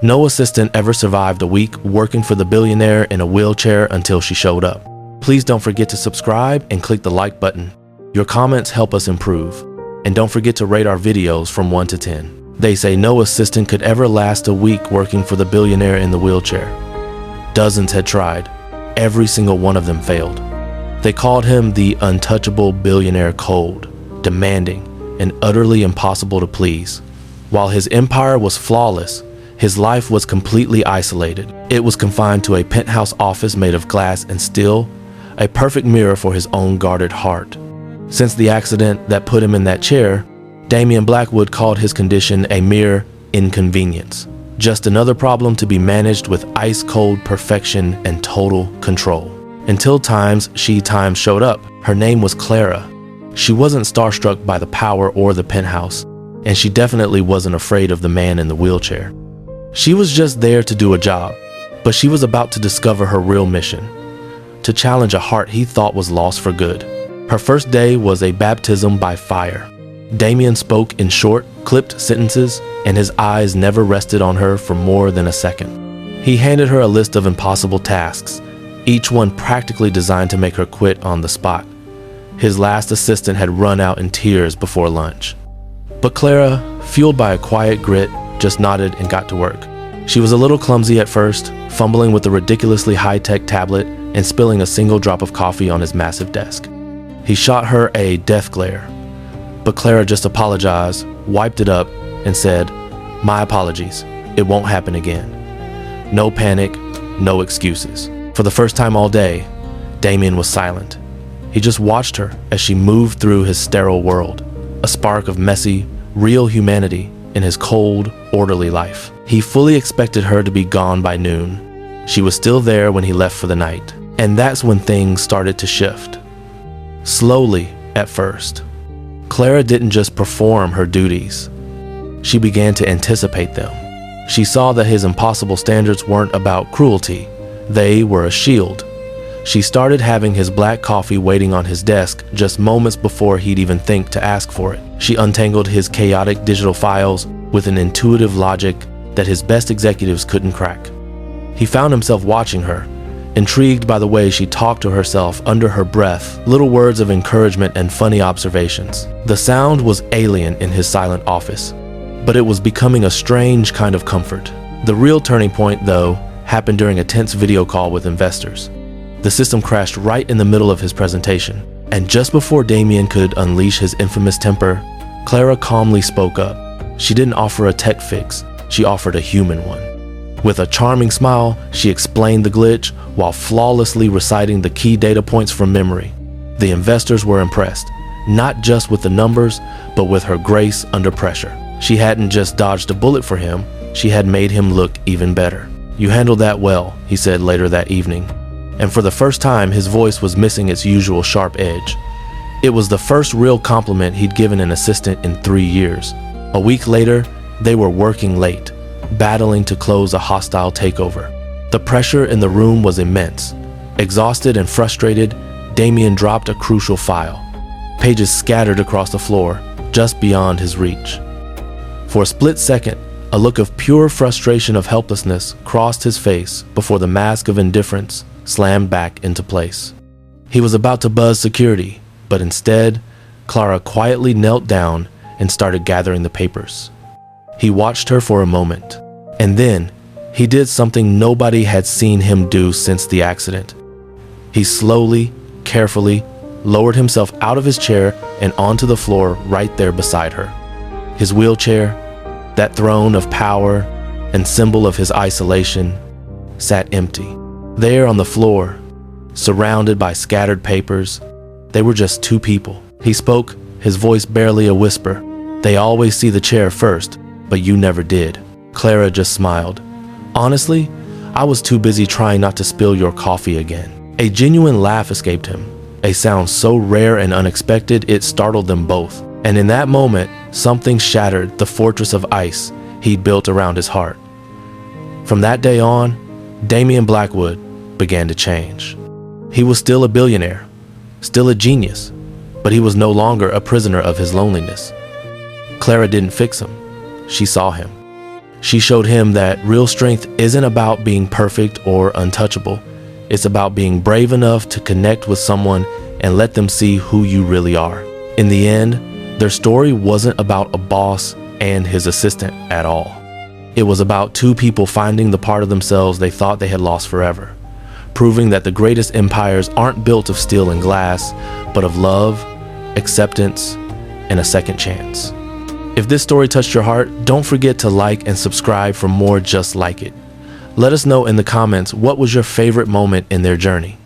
No assistant ever survived a week working for the billionaire in a wheelchair until she showed up. Please don't forget to subscribe and click the like button. Your comments help us improve. And don't forget to rate our videos from 1 to 10. They say no assistant could ever last a week working for the billionaire in the wheelchair. Dozens had tried. Every single one of them failed. They called him the untouchable billionaire, cold, demanding, and utterly impossible to please. While his empire was flawless, his life was completely isolated. It was confined to a penthouse office made of glass and steel, a perfect mirror for his own guarded heart. Since the accident that put him in that chair, Damian Blackwood called his condition a mere inconvenience. Just another problem to be managed with ice-cold perfection and total control. Until she showed up. Her name was Clara. She wasn't starstruck by the power or the penthouse, and she definitely wasn't afraid of the man in the wheelchair. She was just there to do a job, but she was about to discover her real mission, to challenge a heart he thought was lost for good. Her first day was a baptism by fire. Damian spoke in short, clipped sentences, and his eyes never rested on her for more than a second. He handed her a list of impossible tasks, each one practically designed to make her quit on the spot. His last assistant had run out in tears before lunch. But Clara, fueled by a quiet grit, just nodded and got to work. She was a little clumsy at first, fumbling with a ridiculously high-tech tablet and spilling a single drop of coffee on his massive desk. He shot her a death glare, but Clara just apologized, wiped it up, and said, "My apologies. It won't happen again." No panic, no excuses. For the first time all day, Damian was silent. He just watched her as she moved through his sterile world, a spark of messy, real humanity in his cold, orderly life. He fully expected her to be gone by noon. She was still there when he left for the night. And that's when things started to shift. Slowly, at first. Clara didn't just perform her duties. She began to anticipate them. She saw that his impossible standards weren't about cruelty. They were a shield. She started having his black coffee waiting on his desk just moments before he'd even think to ask for it. She untangled his chaotic digital files with an intuitive logic that his best executives couldn't crack. He found himself watching her, intrigued by the way she talked to herself under her breath, little words of encouragement and funny observations. The sound was alien in his silent office, but it was becoming a strange kind of comfort. The real turning point, though, happened during a tense video call with investors. The system crashed right in the middle of his presentation, and just before Damian could unleash his infamous temper, Clara calmly spoke up. She didn't offer a tech fix, she offered a human one. With a charming smile, she explained the glitch while flawlessly reciting the key data points from memory. The investors were impressed, not just with the numbers, but with her grace under pressure. She hadn't just dodged a bullet for him, she had made him look even better. "You handled that well," he said later that evening. And for the first time, his voice was missing its usual sharp edge. It was the first real compliment he'd given an assistant in 3 years. A week later, they were working late, battling to close a hostile takeover. The pressure in the room was immense. Exhausted and frustrated, Damian dropped a crucial file. Pages scattered across the floor, just beyond his reach. For a split second, a look of pure frustration of helplessness crossed his face before the mask of indifference slammed back into place. He was about to buzz security, but instead, Clara quietly knelt down and started gathering the papers. He watched her for a moment, and then he did something nobody had seen him do since the accident. He slowly, carefully, lowered himself out of his chair and onto the floor right there beside her. His wheelchair, that throne of power and symbol of his isolation, sat empty. There on the floor, surrounded by scattered papers, they were just two people. He spoke, his voice barely a whisper. "They always see the chair first, but you never did." Clara just smiled. "Honestly, I was too busy trying not to spill your coffee again." A genuine laugh escaped him, a sound so rare and unexpected it startled them both. And in that moment, something shattered the fortress of ice he'd built around his heart. From that day on, Damian Blackwood began to change. He was still a billionaire, still a genius, but he was no longer a prisoner of his loneliness. Clara didn't fix him. She saw him. She showed him that real strength isn't about being perfect or untouchable. It's about being brave enough to connect with someone and let them see who you really are. In the end, their story wasn't about a boss and his assistant at all. It was about two people finding the part of themselves they thought they had lost forever, proving that the greatest empires aren't built of steel and glass, but of love, acceptance, and a second chance. If this story touched your heart, don't forget to like and subscribe for more just like it. Let us know in the comments what was your favorite moment in their journey.